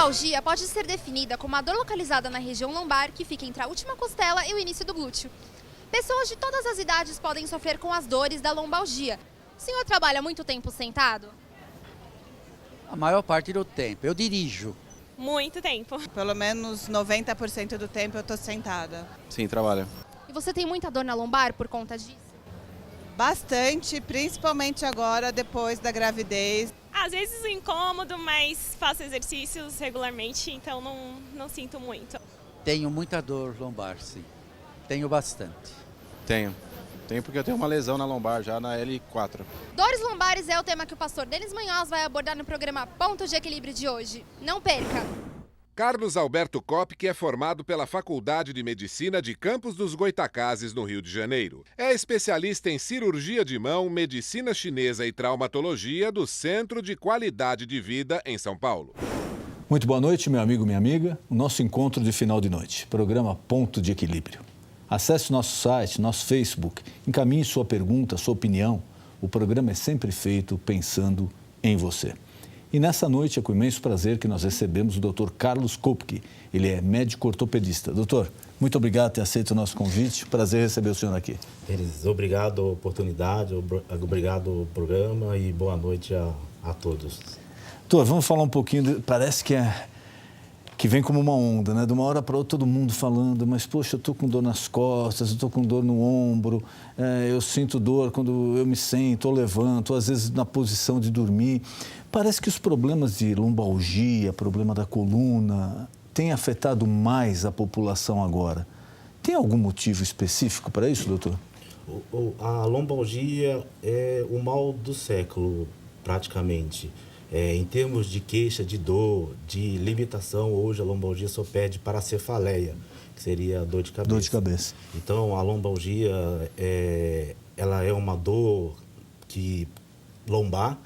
lombalgia pode ser definida como uma dor localizada na região lombar que fica entre a última costela e o início do glúteo. Pessoas de todas as idades podem sofrer com as dores da lombalgia. O senhor trabalha muito tempo sentado? A maior parte do tempo. Eu dirijo. Muito tempo. Pelo menos 90% do tempo eu estou sentada. Sim, trabalho. E você tem muita dor na lombar por conta disso? Bastante, principalmente agora, depois da gravidez. Às vezes incômodo, mas faço exercícios regularmente, então não sinto muito. Tenho muita dor lombar, sim. Tenho bastante. Tenho porque eu tenho uma lesão na lombar já na L4. Dores lombares é o tema que o pastor Denis Munhoz vai abordar no programa Ponto de Equilíbrio de hoje. Não perca! Carlos Alberto Kopke é formado pela Faculdade de Medicina de Campos dos Goytacazes, no Rio de Janeiro. É especialista em cirurgia de mão, medicina chinesa e traumatologia do Centro de Qualidade de Vida, em São Paulo. Muito boa noite, meu amigo, minha amiga. O nosso encontro de final de noite, programa Ponto de Equilíbrio. Acesse nosso site, nosso Facebook, encaminhe sua pergunta, sua opinião. O programa é sempre feito pensando em você. E nessa noite é com imenso prazer que nós recebemos o Dr. Carlos Kopke. Ele é médico ortopedista. Doutor, muito obrigado por ter aceito o nosso convite. Prazer receber o senhor aqui. Obrigado a oportunidade, obrigado ao programa e boa noite a todos. Doutor, vamos falar um pouquinho, parece que vem como uma onda, né? De uma hora para outra todo mundo falando, mas poxa, eu estou com dor nas costas, eu estou com dor no ombro, eu sinto dor quando eu me sento ou levanto, às vezes na posição de dormir. Parece que os problemas de lombalgia, problema da coluna, têm afetado mais a população agora. Tem algum motivo específico para isso, doutor? A lombalgia é o mal do século, praticamente. Em termos de queixa, de dor, de limitação, hoje a lombalgia só pede para a cefaleia, que seria a dor de cabeça. Dor de cabeça. Então, a lombalgia ela é uma dor lombar,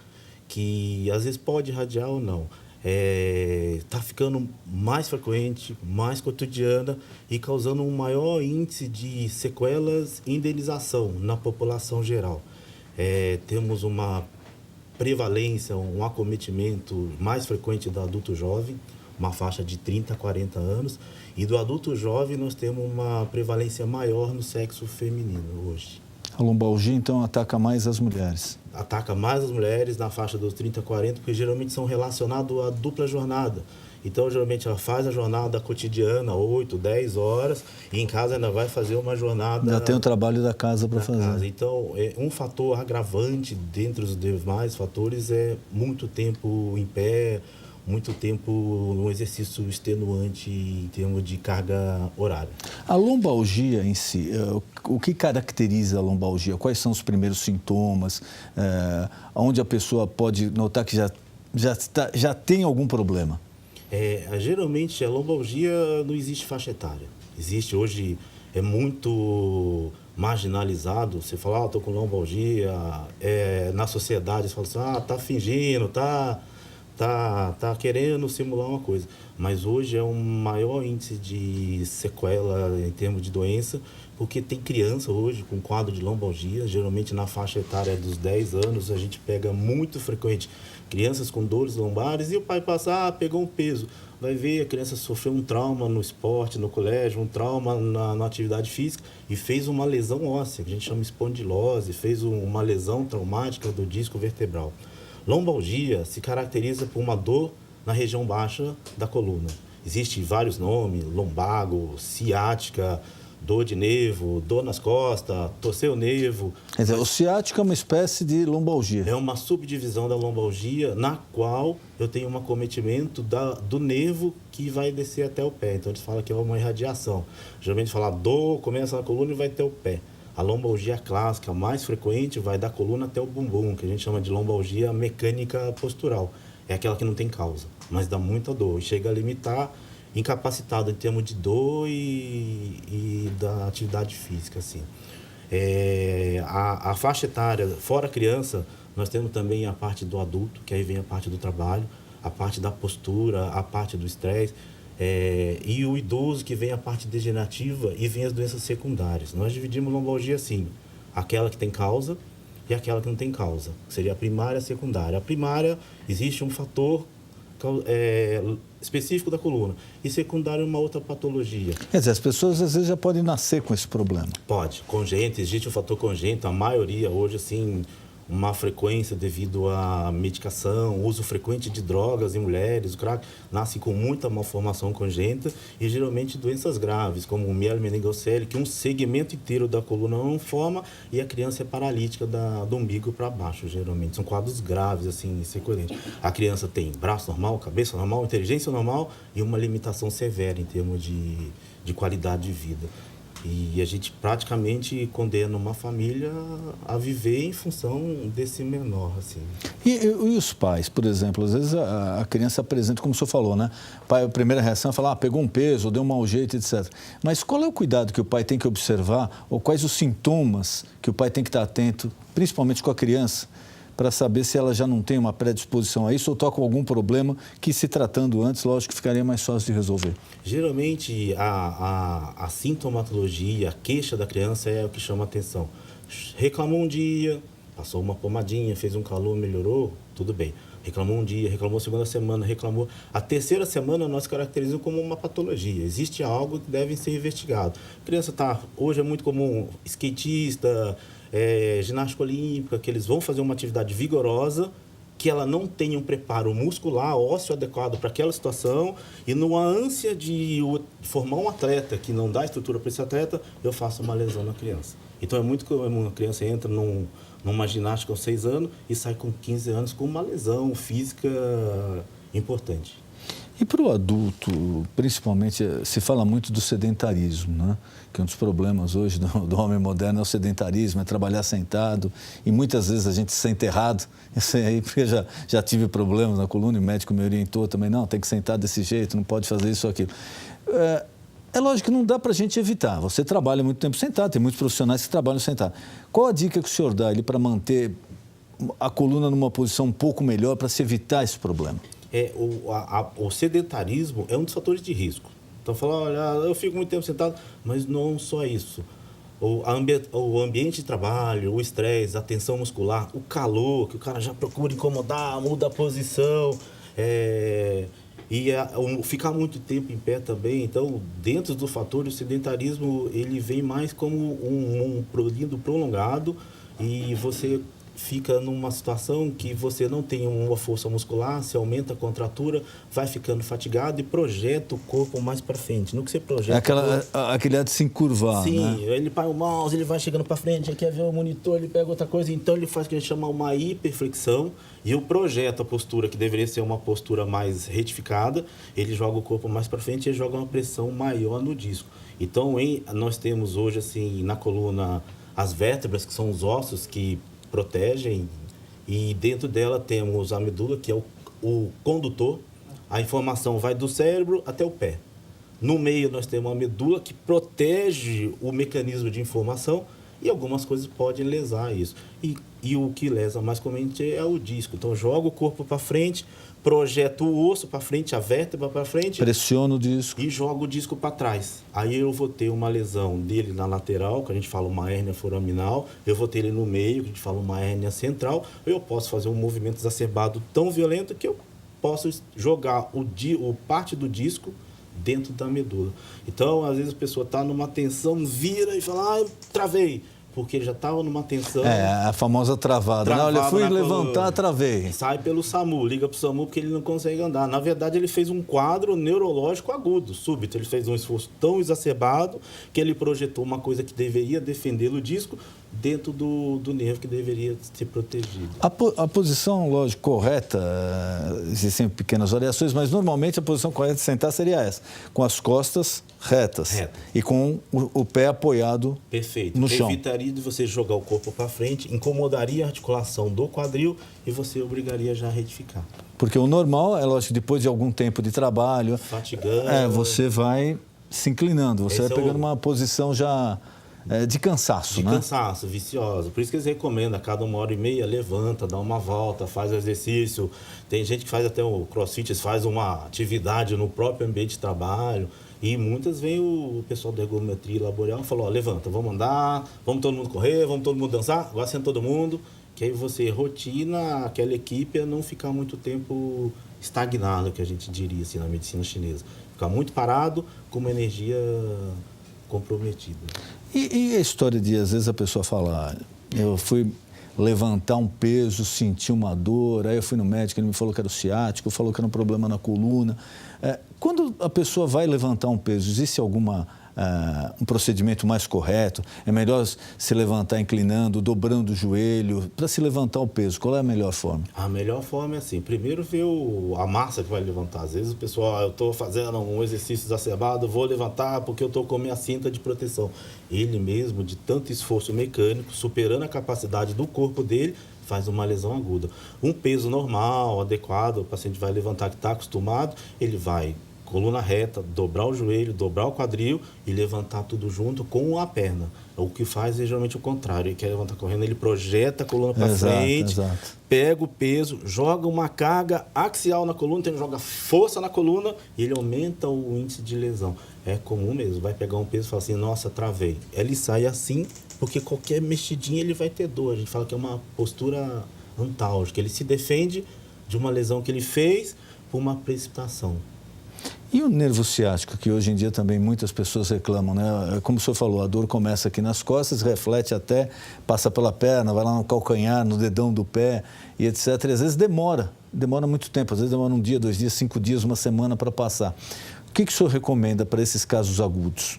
que às vezes pode irradiar ou não. Está ficando mais frequente, mais cotidiana e causando um maior índice de sequelas e indenização na população geral. Temos uma prevalência, um acometimento mais frequente do adulto jovem, uma faixa de 30 a 40 anos, e do adulto jovem nós temos uma prevalência maior no sexo feminino hoje. A lombalgia, então, ataca mais as mulheres? Ataca mais as mulheres na faixa dos 30 a 40, porque geralmente são relacionados à dupla jornada. Então, geralmente, ela faz a jornada cotidiana, 8, 10 horas, e em casa ainda vai fazer uma jornada... Ainda tem o trabalho da casa para fazer. Casa. Então, um fator agravante dentre os demais fatores é muito tempo em pé, muito tempo no exercício extenuante em termos de carga horária. A lombalgia em si, o que caracteriza a lombalgia? Quais são os primeiros sintomas? Onde a pessoa pode notar que já tem algum problema? Geralmente, a lombalgia não existe faixa etária. Existe hoje, é muito marginalizado. Você fala, estou com lombalgia. Na sociedade, você fala assim, tá fingindo, tá querendo simular uma coisa. Mas hoje é um maior índice de sequela em termos de doença, porque tem criança hoje com quadro de lombalgia, geralmente na faixa etária dos 10 anos, a gente pega muito frequente crianças com dores lombares e o pai passa, pegou um peso. Vai ver, a criança sofreu um trauma no esporte, no colégio, um trauma na atividade física e fez uma lesão óssea, que a gente chama espondilose, fez uma lesão traumática do disco vertebral. Lombalgia se caracteriza por uma dor na região baixa da coluna. Existem vários nomes, lombago, ciática, dor de nervo, dor nas costas, torcer o nervo. Quer dizer, o ciático é uma espécie de lombalgia. É uma subdivisão da lombalgia na qual eu tenho um acometimento do nervo que vai descer até o pé. Então, eles falam que é uma irradiação. Geralmente, fala dor, começa na coluna e vai até o pé. A lombalgia clássica, mais frequente, vai da coluna até o bumbum, que a gente chama de lombalgia mecânica postural. É aquela que não tem causa, mas dá muita dor. E chega a limitar, incapacitado em termos de dor e da atividade física, assim. A faixa etária, fora a criança, nós temos também a parte do adulto, que aí vem a parte do trabalho, a parte da postura, a parte do estresse. E o idoso, que vem a parte degenerativa e vem as doenças secundárias. Nós dividimos lombalgia assim, aquela que tem causa e aquela que não tem causa, que seria a primária e a secundária. A primária, existe um fator específico da coluna e secundário uma outra patologia. Quer dizer, as pessoas às vezes já podem nascer com esse problema. Pode, congênito, existe o fator congênito, a maioria hoje, assim, uma frequência devido à medicação, uso frequente de drogas em mulheres, o crack, nasce com muita malformação congênita e geralmente doenças graves, como mielomeningocele, que um segmento inteiro da coluna não forma e a criança é paralítica do umbigo para baixo, geralmente. São quadros graves, assim, sequelentes. A criança tem braço normal, cabeça normal, inteligência normal e uma limitação severa em termos de qualidade de vida. E a gente praticamente condena uma família a viver em função desse menor, assim. E os pais, por exemplo, às vezes a criança apresenta, como o senhor falou, né? Pai, a primeira reação é falar, pegou um peso, deu um mau jeito, etc. Mas qual é o cuidado que o pai tem que observar, ou quais os sintomas que o pai tem que estar atento, principalmente com a criança, para saber se ela já não tem uma predisposição a isso ou está com algum problema que, se tratando antes, lógico que ficaria mais fácil de resolver? Geralmente, a sintomatologia, a queixa da criança é o que chama a atenção. Reclamou um dia, passou uma pomadinha, fez um calor, melhorou, tudo bem. Reclamou um dia, reclamou a segunda semana, reclamou. A terceira semana nós caracterizamos como uma patologia. Existe algo que deve ser investigado. A criança hoje é muito comum, skatista, ginástica olímpica, que eles vão fazer uma atividade vigorosa, que ela não tenha um preparo muscular, ósseo adequado para aquela situação, e numa ânsia de formar um atleta que não dá estrutura para esse atleta, eu faço uma lesão na criança. Então é muito comum a criança entra numa ginástica aos 6 anos e sai com 15 anos com uma lesão física importante. E para o adulto, principalmente, se fala muito do sedentarismo, né? Que um dos problemas hoje do homem moderno é o sedentarismo, é trabalhar sentado, e muitas vezes a gente se sente errado. Eu sei aí, porque já tive problemas na coluna e o médico me orientou também, não, tem que sentar desse jeito, não pode fazer isso ou aquilo. É lógico que não dá para a gente evitar. Você trabalha muito tempo sentado, tem muitos profissionais que trabalham sentado. Qual a dica que o senhor dá ali para manter a coluna numa posição um pouco melhor para se evitar esse problema? O sedentarismo é um dos fatores de risco. Então, olha, eu fico muito tempo sentado, mas não só isso. O ambiente de trabalho, o estresse, a tensão muscular, o calor, que o cara já procura incomodar, muda a posição, ficar muito tempo em pé também. Então, dentro do fator, o sedentarismo ele vem mais como um período prolongado e você fica numa situação que você não tem uma força muscular, se aumenta a contratura, vai ficando fatigado e projeta o corpo mais para frente. No que você projeta... Aquele ato de se encurvar, sim, né? Ele põe o mouse, ele vai chegando para frente, ele quer ver o monitor, ele pega outra coisa, então ele faz o que a gente chama uma hiperflexão e eu projeto a postura, que deveria ser uma postura mais retificada, ele joga o corpo mais para frente e joga uma pressão maior no disco. Então, nós temos hoje, assim, na coluna, as vértebras, que são os ossos que protegem, e dentro dela temos a medula, que é o condutor. A informação vai do cérebro até o pé. No meio nós temos a medula, que protege o mecanismo de informação, e algumas coisas podem lesar isso. E o que lesa mais comumente é o disco. Então, joga o corpo para frente, projeta o osso para frente, a vértebra para frente. Pressiona o disco. E joga o disco para trás. Aí eu vou ter uma lesão dele na lateral, que a gente fala uma hérnia foraminal. Eu vou ter ele no meio, que a gente fala uma hérnia central. Eu posso fazer um movimento exacerbado tão violento que eu posso jogar parte do disco dentro da medula. Então, às vezes a pessoa está numa tensão, vira e fala, eu travei. Porque ele já estava numa tensão... a famosa travada. Olha, fui levantar, travei. Sai pelo SAMU, liga para o SAMU porque ele não consegue andar. Na verdade, ele fez um quadro neurológico agudo, súbito. Ele fez um esforço tão exacerbado que ele projetou uma coisa que deveria defender o disco dentro do nervo que deveria ser protegido. A posição, lógico, correta, existem pequenas variações, mas normalmente a posição correta de sentar seria essa, com as costas retas e com o pé apoiado no chão. Evitaria de você jogar o corpo para frente, incomodaria a articulação do quadril e você obrigaria já a retificar. Porque o normal é, lógico, depois de algum tempo de trabalho, fatigando, você vai se inclinando, você vai pegando uma posição já... de cansaço, né? De cansaço, viciosa. Por isso que eles recomendam, a cada 1h30, levanta, dá uma volta, faz o exercício. Tem gente que faz até o crossfit, faz uma atividade no próprio ambiente de trabalho. E muitas vem o pessoal da ergometria laboral e fala, levanta, vamos andar, vamos todo mundo correr, vamos todo mundo dançar, agora senta todo mundo. Que aí você rotina aquela equipe a não ficar muito tempo estagnado, que a gente diria assim, na medicina chinesa. Ficar muito parado com uma energia comprometida. E a história de, às vezes, a pessoa fala, eu fui levantar um peso, senti uma dor, aí eu fui no médico, ele me falou que era o ciático, falou que era um problema na coluna. Quando a pessoa vai levantar um peso, existe um procedimento mais correto? É melhor se levantar inclinando, dobrando o joelho, para se levantar o peso? Qual é a melhor forma? A melhor forma é assim, primeiro ver a massa que vai levantar. Às vezes o pessoal, eu estou fazendo um exercício exacerbado, vou levantar porque eu estou com a minha cinta de proteção. Ele mesmo, de tanto esforço mecânico, superando a capacidade do corpo dele, faz uma lesão aguda. Um peso normal, adequado, o paciente vai levantar que está acostumado, ele vai coluna reta, dobrar o joelho, dobrar o quadril e levantar tudo junto com a perna. O que faz é geralmente o contrário. Ele quer levantar correndo, ele projeta a coluna para frente, pega o peso, joga uma carga axial na coluna, então ele joga força na coluna e ele aumenta o índice de lesão. É comum mesmo, vai pegar um peso e falar assim, nossa, travei. Ele sai assim, porque qualquer mexidinha ele vai ter dor. A gente fala que é uma postura antálgica. Ele se defende de uma lesão que ele fez por uma precipitação. E o nervo ciático, que hoje em dia também muitas pessoas reclamam, né? Como o senhor falou, a dor começa aqui nas costas, reflete até, passa pela perna, vai lá no calcanhar, no dedão do pé e etc. E às vezes demora muito tempo, às vezes demora 1 dia, 2 dias, 5 dias, 1 semana para passar. O que o senhor recomenda para esses casos agudos?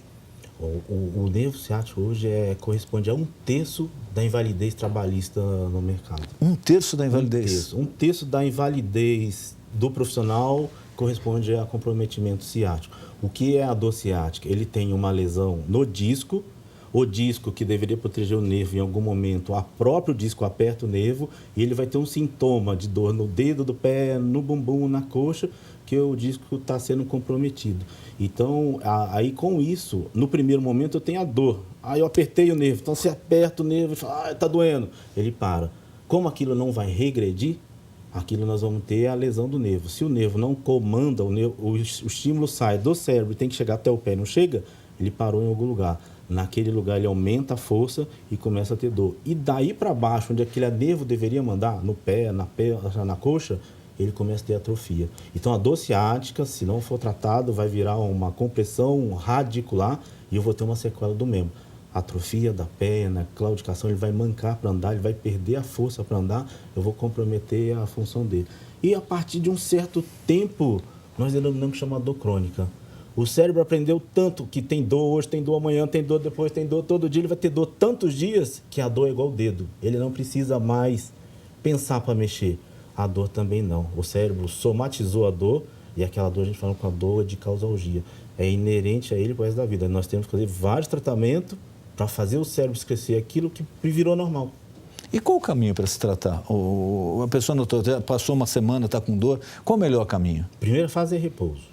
O nervo ciático hoje corresponde a 1/3 da invalidez trabalhista no mercado. 1/3 da invalidez? 1/3 da invalidez do profissional corresponde a comprometimento ciático. O que é a dor ciática? Ele tem uma lesão no disco, o disco que deveria proteger o nervo em algum momento, o próprio disco aperta o nervo e ele vai ter um sintoma de dor no dedo do pé, no bumbum, na coxa, que o disco está sendo comprometido. Então, aí com isso, no primeiro momento eu tenho a dor, aí eu apertei o nervo, então você aperta o nervo e fala, está doendo, ele para. Como aquilo não vai regredir, aquilo nós vamos ter a lesão do nervo. Se o nervo não comanda, o estímulo sai do cérebro e tem que chegar até o pé, não chega, ele parou em algum lugar. Naquele lugar ele aumenta a força e começa a ter dor. E daí para baixo, onde aquele nervo deveria mandar, no pé, na coxa, ele começa a ter atrofia. Então a dor ciática, se não for tratado, vai virar uma compressão radicular e eu vou ter uma sequela do membro. Atrofia da perna, claudicação, ele vai mancar para andar, ele vai perder a força para andar, eu vou comprometer a função dele. E a partir de um certo tempo, nós denominamos que chama dor crônica. O cérebro aprendeu tanto que tem dor hoje, tem dor amanhã, tem dor depois, tem dor todo dia, ele vai ter dor tantos dias que a dor é igual o dedo. Ele não precisa mais pensar para mexer. A dor também não. O cérebro somatizou a dor e aquela dor a gente fala com a dor de causalgia. É inerente a ele pro resto da vida. Nós temos que fazer vários tratamentos para fazer o cérebro esquecer aquilo que virou normal. E qual o caminho para se tratar? A pessoa notou, passou 1 semana, está com dor, qual o melhor caminho? Primeira fase é repouso.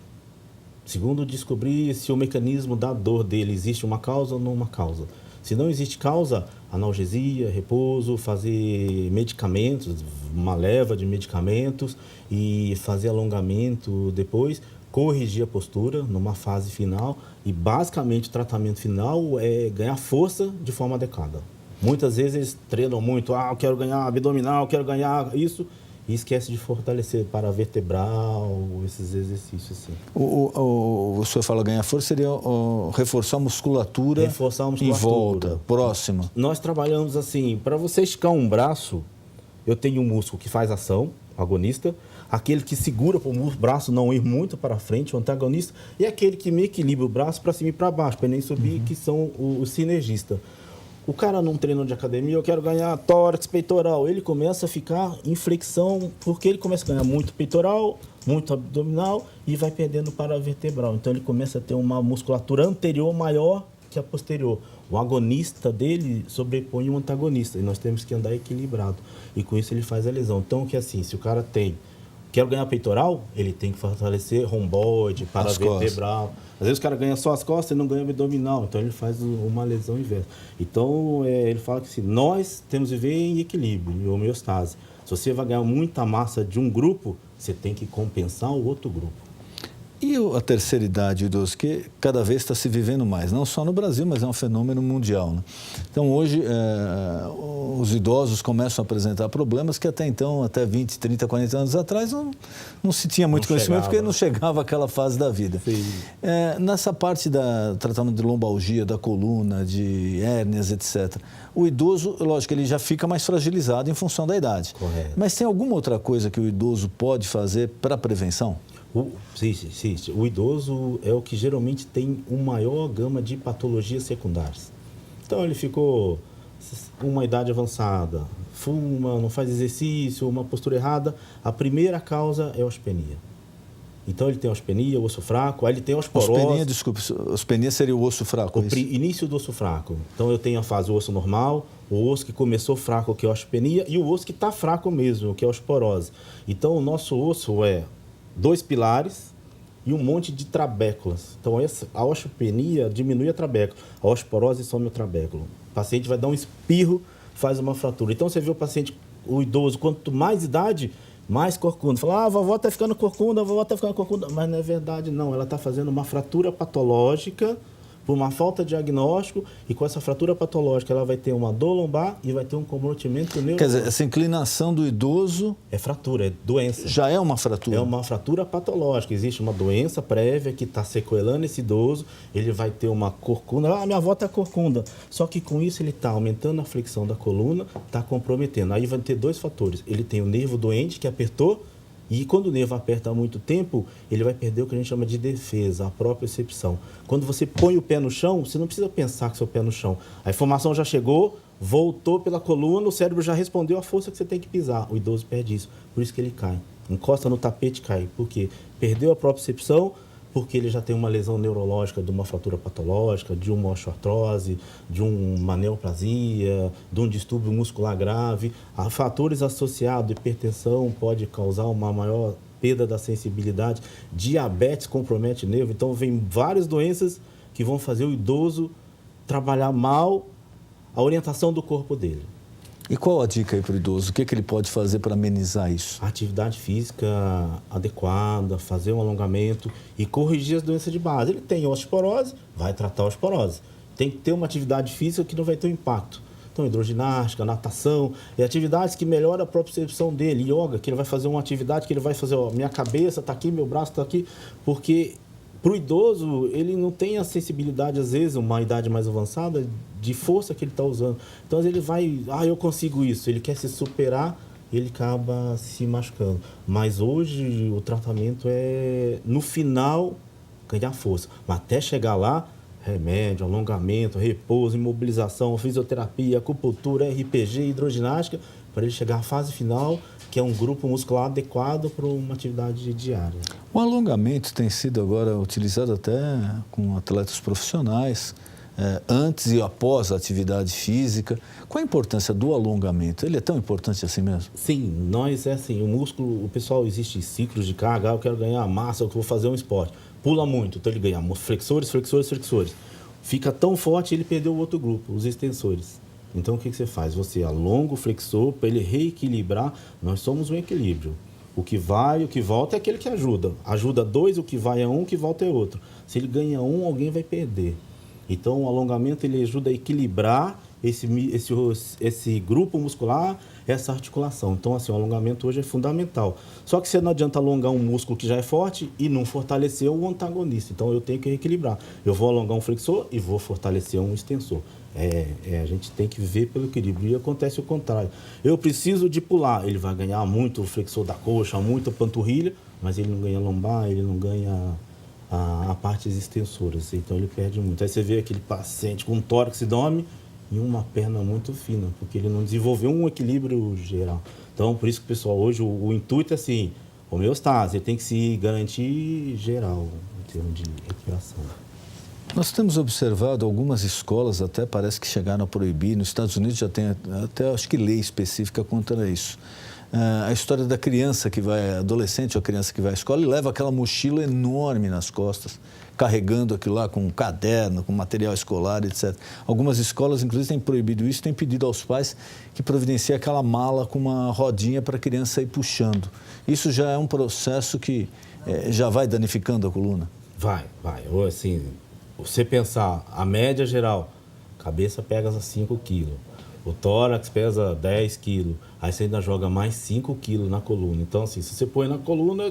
Segundo, descobrir se o mecanismo da dor dele existe uma causa ou não uma causa. Se não existe causa, analgesia, repouso, fazer medicamentos, uma leva de medicamentos e fazer alongamento depois, corrigir a postura numa fase final e basicamente o tratamento final é ganhar força de forma adequada. Muitas vezes eles treinam muito, eu quero ganhar abdominal, quero ganhar isso, e esquece de fortalecer para vertebral, esses exercícios assim. O senhor fala ganhar força, seria reforçar a musculatura, em volta, próxima. Nós trabalhamos assim, para você esticar um braço, eu tenho um músculo que faz ação, agonista, aquele que segura para o braço não ir muito para frente, o antagonista, e aquele que me equilibra o braço para cima e para baixo, para nem subir, que são os sinergistas. O cara num treino de academia, eu quero ganhar tórax, peitoral. Ele começa a ficar em flexão, porque ele começa a ganhar muito peitoral, muito abdominal e vai perdendo paravertebral. Então ele começa a ter uma musculatura anterior maior que a posterior. O agonista dele sobrepõe o antagonista e nós temos que andar equilibrado. E com isso ele faz a lesão. Então, que assim, se o cara quer ganhar peitoral, ele tem que fortalecer romboide, paravertebral. Às vezes o cara ganha só as costas e não ganha abdominal, então ele faz uma lesão inversa. Então, ele fala que assim, nós temos que viver em equilíbrio, em homeostase. Se você vai ganhar muita massa de um grupo, você tem que compensar o outro grupo. E a terceira idade, o idoso, que cada vez está se vivendo mais, não só no Brasil, mas é um fenômeno mundial, né? Então, hoje, os idosos começam a apresentar problemas que até então, até 20, 30, 40 anos atrás, não se tinha muito conhecimento, porque não chegava aquela fase da vida. Nessa parte da tratamento de lombalgia, da coluna, de hérnias, etc., o idoso, lógico, ele já fica mais fragilizado em função da idade. Correto. Mas tem alguma outra coisa que o idoso pode fazer para prevenção? Sim. O idoso é o que geralmente tem uma maior gama de patologias secundárias. Então, ele ficou uma idade avançada, fuma, não faz exercício, uma postura errada. A primeira causa é a osteopenia. Então, ele tem osteopenia, osso fraco, aí ele tem osteoporose. Osteopenia, desculpe, osteopenia seria o osso fraco, o início do osso fraco. Então, eu tenho a fase do osso normal, o osso que começou fraco, que é a osteopenia, e o osso que está fraco mesmo, que é a osteoporose. Então, o nosso osso é 2 pilares e um monte de trabéculas. Então, a osteopenia diminui a trabécula, a osteoporose some o trabéculo. O paciente vai dar um espirro, faz uma fratura. Então, você vê o paciente, o idoso, quanto mais idade, mais corcunda. Fala, a vovó está ficando corcunda, a vovó está ficando corcunda. Mas não é verdade, não. Ela está fazendo uma fratura patológica por uma falta de diagnóstico, e com essa fratura patológica ela vai ter uma dor lombar e vai ter um comprometimento neurológico. Quer dizer, essa inclinação do idoso... É fratura, é doença. Já é uma fratura? É uma fratura patológica. Existe uma doença prévia que está sequelando esse idoso, ele vai ter uma corcunda. Minha avó está corcunda. Só que com isso ele está aumentando a flexão da coluna, está comprometendo. Aí vai ter 2 fatores. Ele tem o nervo doente que apertou, e quando o nervo aperta há muito tempo, ele vai perder o que a gente chama de defesa, a propriocepção. Quando você põe o pé no chão, você não precisa pensar com o seu pé no chão. A informação já chegou, voltou pela coluna, o cérebro já respondeu a força que você tem que pisar. O idoso perde isso, por isso que ele cai. Encosta no tapete e cai. Por quê? Perdeu a propriocepção, porque ele já tem uma lesão neurológica de uma fratura patológica, de uma osteoartrose, de uma neoplasia, de um distúrbio muscular grave. A fatores associados, hipertensão pode causar uma maior perda da sensibilidade, diabetes compromete o nervo. Então, vem várias doenças que vão fazer o idoso trabalhar mal a orientação do corpo dele. E qual a dica aí para o idoso? O que ele pode fazer para amenizar isso? Atividade física adequada, fazer um alongamento e corrigir as doenças de base. Ele tem osteoporose, vai tratar a osteoporose. Tem que ter uma atividade física que não vai ter um impacto. Então, hidroginástica, natação, e atividades que melhoram a propriocepção dele. Yoga, que ele vai fazer uma atividade que ele vai fazer, minha cabeça está aqui, meu braço está aqui, porque para o idoso, ele não tem a sensibilidade, às vezes, uma idade mais avançada, de força que ele está usando. Então, ele vai, eu consigo isso. Ele quer se superar, ele acaba se machucando. Mas hoje, o tratamento é, no final, ganhar força. Mas até chegar lá, remédio, alongamento, repouso, imobilização, fisioterapia, acupuntura, RPG, hidroginástica, para ele chegar à fase final, que é um grupo muscular adequado para uma atividade diária. O alongamento tem sido agora utilizado até com atletas profissionais, antes e após a atividade física. Qual a importância do alongamento? Ele é tão importante assim mesmo? Sim, nós é assim, o músculo, o pessoal, existe ciclos de carga, eu quero ganhar massa, eu vou fazer um esporte. Pula muito, então ele ganha flexores. Fica tão forte, ele perdeu o outro grupo, os extensores. Então, o que você faz? Você alonga o flexor para ele reequilibrar. Nós somos um equilíbrio. O que vai, o que volta é aquele que ajuda. Ajuda 2, o que vai é 1, o que volta é outro. Se ele ganha 1, alguém vai perder. Então, o alongamento ele ajuda a equilibrar esse grupo muscular, essa articulação. Então, assim, o alongamento hoje é fundamental. Só que você não adianta alongar um músculo que já é forte e não fortalecer o antagonista. Então, eu tenho que reequilibrar. Eu vou alongar um flexor e vou fortalecer um extensor. A gente tem que viver pelo equilíbrio. E acontece o contrário. Eu preciso de pular. Ele vai ganhar muito o flexor da coxa, muito a panturrilha, mas ele não ganha lombar, ele não ganha a partes extensoras. Então, ele perde muito. Aí você vê aquele paciente com um tórax enorme e uma perna muito fina, porque ele não desenvolveu um equilíbrio geral. Então, por isso que, pessoal, hoje o intuito é assim, homeostase, ele tem que se garantir geral em termos de recuperação. Nós temos observado algumas escolas, até parece que chegaram a proibir, nos Estados Unidos já tem até, acho que lei específica contra isso. A história da criança que vai, adolescente ou criança que vai à escola e leva aquela mochila enorme nas costas, carregando aquilo lá com um caderno, com material escolar, etc. Algumas escolas, inclusive, têm proibido isso, têm pedido aos pais que providenciem aquela mala com uma rodinha para a criança ir puxando. Isso já é um processo que já vai danificando a coluna? Vai. Ou assim, você pensar, a média geral, cabeça pesa 5 quilos, o tórax pesa 10 quilos, aí você ainda joga mais 5 quilos na coluna. Então, assim, se você põe na coluna,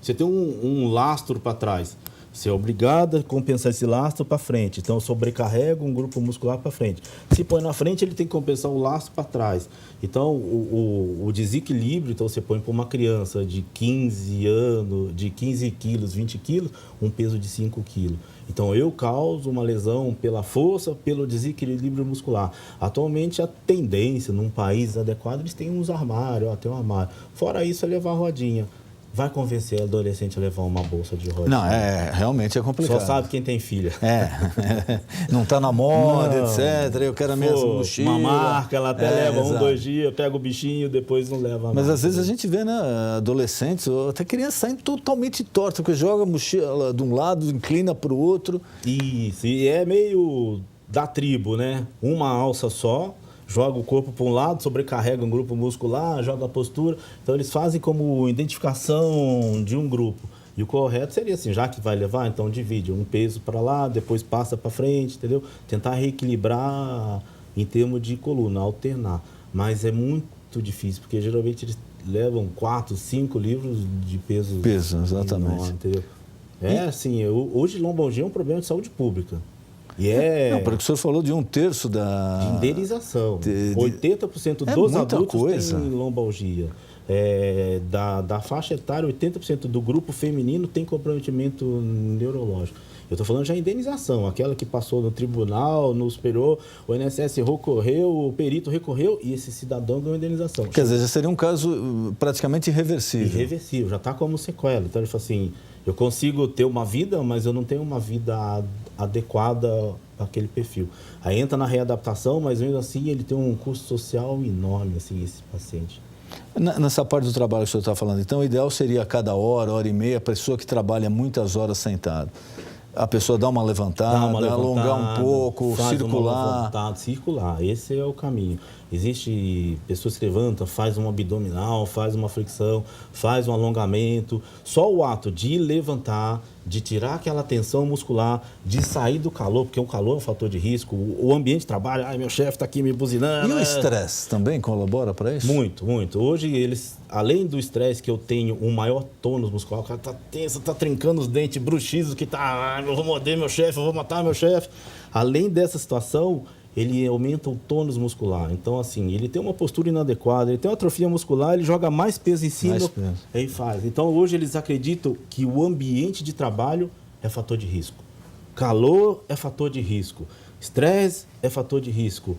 você tem um lastro para trás. Você é obrigado a compensar esse lastro para frente. Então, sobrecarrega um grupo muscular para frente. Se põe na frente, ele tem que compensar o lastro para trás. Então, o desequilíbrio, então você põe para uma criança de 15 anos, de 15 quilos, 20 quilos, um peso de 5 quilos. Então, eu causo uma lesão pela força, pelo desequilíbrio muscular. Atualmente, a tendência, num país adequado, eles têm uns armários, tem um armário. Fora isso, é levar a rodinha. Vai convencer o adolescente a levar uma bolsa de rodinha? Não, realmente é complicado. Só sabe quem tem filha. Não está na moda, etc. Eu quero a minha mochila. Uma marca, ela até leva 1, 2 dias, pega o bichinho, depois não leva mais. Mas às vezes a gente vê, né, adolescentes, ou até crianças saindo totalmente torta, porque joga a mochila de um lado, inclina para o outro. Isso, e é meio da tribo, né? Uma alça só, joga o corpo para um lado, sobrecarrega um grupo muscular, joga a postura. Então, eles fazem como identificação de um grupo. E o correto seria assim, já que vai levar, então divide um peso para lá, depois passa para frente, entendeu? Tentar reequilibrar em termos de coluna, alternar. Mas é muito difícil, porque geralmente eles levam 4, 5 livros de peso. Peso, exatamente. Enorme, entendeu? Assim, hoje lombalgia é um problema de saúde pública. Não, porque o senhor falou de 1/3 da... De indenização. 80% dos adultos têm lombalgia. Da faixa etária, 80% do grupo feminino tem comprometimento neurológico. Eu estou falando já de indenização, aquela que passou no tribunal, no superior, o INSS recorreu, o perito recorreu e esse cidadão ganhou indenização. Quer dizer, já seria um caso praticamente irreversível. Irreversível, já está como sequela. Então ele fala assim, eu consigo ter uma vida, mas eu não tenho uma vida adequada àquele perfil. Aí entra na readaptação, mas mesmo assim ele tem um custo social enorme, assim, esse paciente. Nessa parte do trabalho que o senhor está falando, então o ideal seria a cada hora e meia, a pessoa que trabalha muitas horas sentada. A pessoa dá uma levantada, alongar um pouco, circular. Esse é o caminho. Existem pessoas que levantam, faz um abdominal, faz uma flexão, faz um alongamento. Só o ato de levantar, de tirar aquela tensão muscular, de sair do calor, porque o calor é um fator de risco. O ambiente de trabalho, meu chefe está aqui me buzinando. E o estresse também colabora para isso? Muito, muito. Hoje, além do estresse que eu tenho, um maior tônus muscular, o cara está tenso, está trincando os dentes, bruxizo, que está, eu vou morder meu chefe, eu vou matar meu chefe. Além dessa situação, ele aumenta o tônus muscular. Então, assim, ele tem uma postura inadequada, ele tem uma atrofia muscular, ele joga mais peso em cima, aí faz. Então, hoje eles acreditam que o ambiente de trabalho é fator de risco. Calor é fator de risco. Estresse é fator de risco.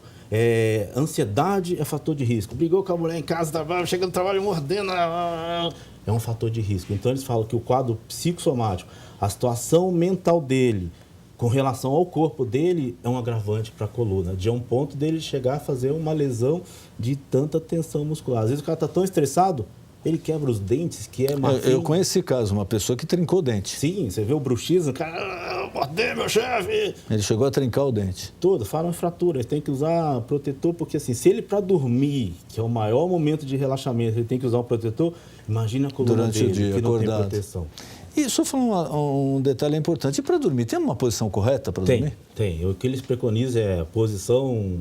Ansiedade é fator de risco. Brigou com a mulher em casa, chega no trabalho mordendo, é um fator de risco. Então, eles falam que o quadro psicossomático, a situação mental dele, com relação ao corpo dele, é um agravante para a coluna, de um ponto dele chegar a fazer uma lesão de tanta tensão muscular. Às vezes o cara está tão estressado, ele quebra os dentes, que é marfim. Eu conheci esse caso, uma pessoa que trincou o dente. Sim, você vê o bruxismo, o cara, mordei meu chefe. Ele chegou a trincar o dente. Todo, falam fratura, ele tem que usar protetor, porque assim, se ele para dormir, que é o maior momento de relaxamento, ele tem que usar um protetor, imagina a coluna durante dele, o dia, que não acordado. tem proteção. E só falando um detalhe importante, e para dormir, tem uma posição correta para dormir? Tem. O que eles preconizam é a posição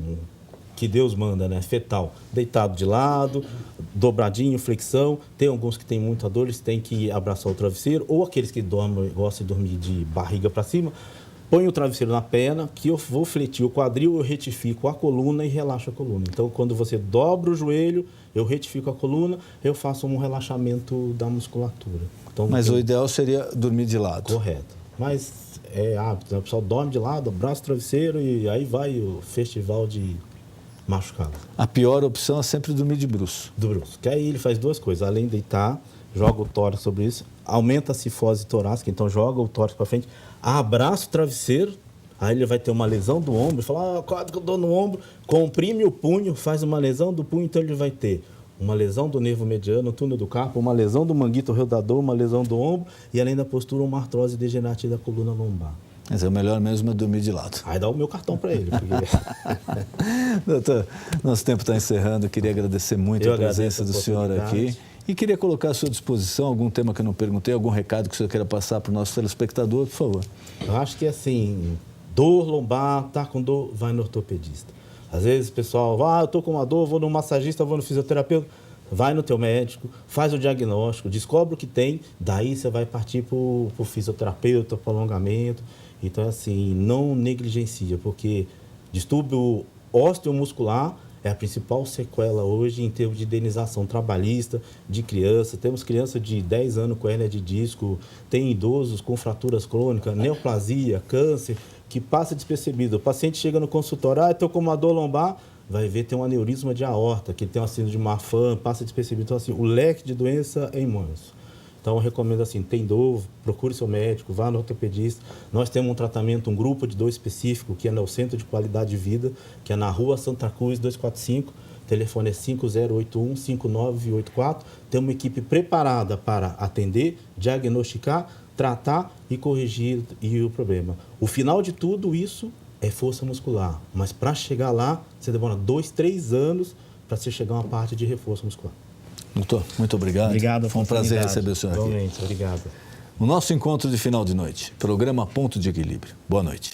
que Deus manda, né? Fetal. Deitado de lado, dobradinho, flexão. Tem alguns que têm muita dor, eles têm que abraçar o travesseiro, ou aqueles que gostam de dormir de barriga para cima, põe o travesseiro na perna, que eu vou fletir o quadril, eu retifico a coluna e relaxo a coluna. Então, quando você dobra o joelho, eu retifico a coluna, eu faço um relaxamento da musculatura. Então, mas o ideal seria dormir de lado. Correto. Mas é hábito, né? O pessoal dorme de lado, abraça o travesseiro e aí vai o festival de machucado. A pior opção é sempre dormir de bruço. Do bruço. Que aí ele faz duas coisas. Além de deitar, joga o tórax sobre isso, aumenta a cifose torácica, então joga o tórax para frente, abraça o travesseiro, aí ele vai ter uma lesão do ombro, fala, quase que eu dou no ombro, comprime o punho, faz uma lesão do punho, então ele vai ter uma lesão do nervo mediano, túnel do carpo, uma lesão do manguito rodador, uma lesão do ombro e, além da postura, uma artrose degenerativa da coluna lombar. Mas é o melhor mesmo é dormir de lado. Aí dá o meu cartão para ele. Porque... Doutor, nosso tempo está encerrando. Eu queria agradecer muito a presença do senhor aqui. E queria colocar à sua disposição algum tema que eu não perguntei, algum recado que o senhor queira passar para o nosso telespectador, por favor. Eu acho que assim, dor lombar, tá com dor, vai no ortopedista. Às vezes o pessoal, eu tô com uma dor, vou no massagista, vou no fisioterapeuta. Vai no teu médico, faz o diagnóstico, descobre o que tem, daí você vai partir para o fisioterapeuta, para o alongamento. Então, assim, não negligencia, porque distúrbio osteomuscular é a principal sequela hoje em termos de indenização trabalhista de criança. Temos criança de 10 anos com hérnia de disco, tem idosos com fraturas crônicas, neoplasia, câncer, que passa despercebido. O paciente chega no consultório, estou com uma dor lombar, vai ver tem um aneurisma de aorta, que tem uma síndrome de Marfan, passa despercebido. Então, assim, o leque de doença é imenso. Então, eu recomendo assim, tem dor, procure seu médico, vá no ortopedista. Nós temos um tratamento, um grupo de dor específico, que é no Centro de Qualidade de Vida, que é na Rua Santa Cruz, 245. O telefone é 5081-5984. Tem uma equipe preparada para atender, diagnosticar, tratar e corrigir o problema. O final de tudo isso é força muscular, mas para chegar lá, você demora 2, 3 anos para você chegar a uma parte de reforço muscular. Doutor, muito obrigado. Obrigado. Foi um prazer receber o senhor aqui. Igualmente, obrigado. O nosso encontro de final de noite, programa Ponto de Equilíbrio. Boa noite.